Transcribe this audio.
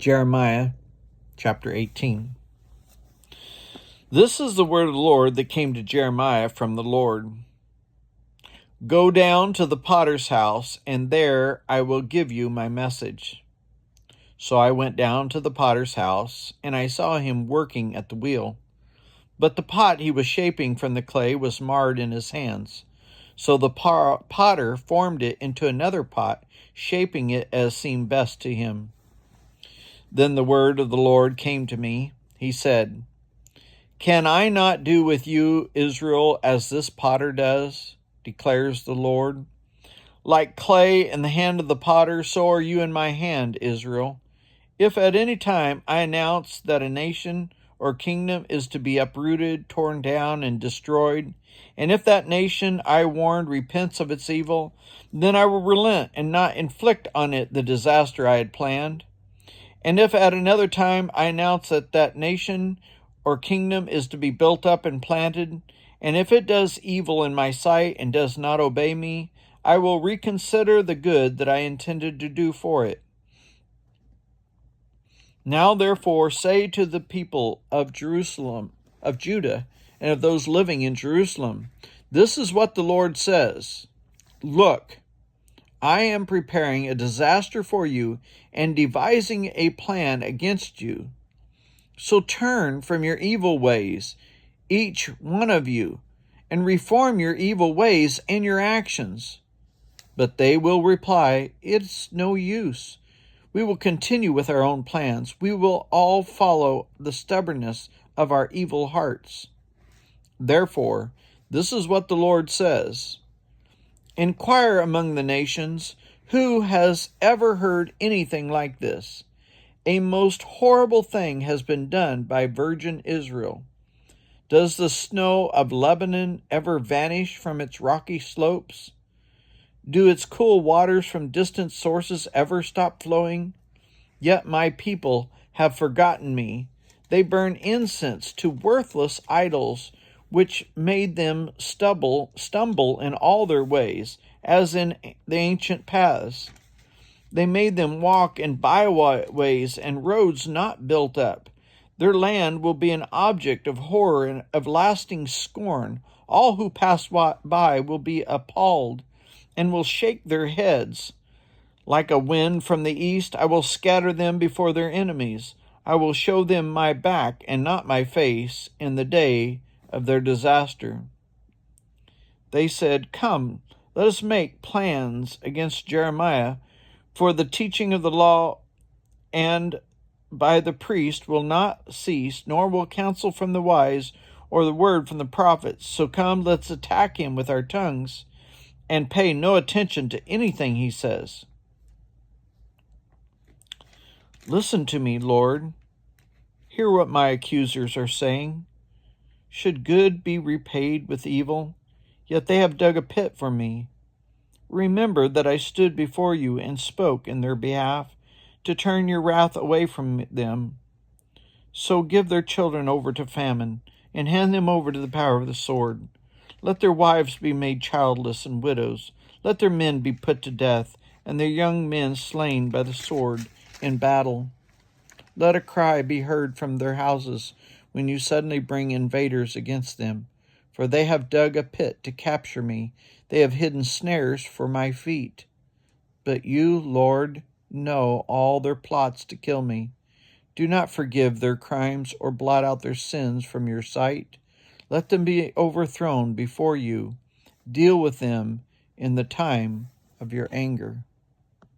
Jeremiah chapter 18. This is the word of the Lord that came to Jeremiah from the Lord. Go down to the potter's house, and there I will give you my message. So I went down to the potter's house, and I saw him working at the wheel. But the pot he was shaping from the clay was marred in his hands. So the potter formed it into another pot, shaping it as seemed best to him. Then the word of the Lord came to me. He said, Can I not do with you, Israel, as this potter does, declares the Lord? Like clay in the hand of the potter, so are you in my hand, Israel. If at any time I announce that a nation or kingdom is to be uprooted, torn down, and destroyed, and if that nation I warned repents of its evil, then I will relent and not inflict on it the disaster I had planned. And if at another time I announce that that nation or kingdom is to be built up and planted, and if it does evil in my sight and does not obey me, I will reconsider the good that I intended to do for it. Now therefore say to the people of Jerusalem, of Judah, and of those living in Jerusalem, this is what the Lord says. Look, I am preparing a disaster for you and devising a plan against you. So turn from your evil ways, each one of you, and reform your evil ways and your actions. But they will reply, It's no use. We will continue with our own plans. We will all follow the stubbornness of our evil hearts. Therefore, this is what the Lord says. Inquire among the nations, who has ever heard anything like this? A most horrible thing has been done by virgin Israel. Does the snow of Lebanon ever vanish from its rocky slopes? Do its cool waters from distant sources ever stop flowing? Yet my people have forgotten me. They burn incense to worthless idols, which made them stumble in all their ways, as in the ancient paths. They made them walk in byways and roads not built up. Their land will be an object of horror and of lasting scorn. All who pass by will be appalled and will shake their heads. Like a wind from the east, I will scatter them before their enemies. I will show them my back and not my face in the day of their disaster. They said, Come, let us make plans against Jeremiah, for the teaching of the law and by the priest will not cease, nor will counsel from the wise or the word from the prophets. So come, let's attack him with our tongues and pay no attention to anything he says. Listen to me, Lord. Hear what my accusers are saying. Should good be repaid with evil? Yet they have dug a pit for me. Remember that I stood before you and spoke in their behalf, to turn your wrath away from them. So give their children over to famine, and hand them over to the power of the sword. Let their wives be made childless and widows. Let their men be put to death, and their young men slain by the sword in battle. Let a cry be heard from their houses when you suddenly bring invaders against them. For they have dug a pit to capture me. They have hidden snares for my feet. But you, Lord, know all their plots to kill me. Do not forgive their crimes or blot out their sins from your sight. Let them be overthrown before you. Deal with them in the time of your anger.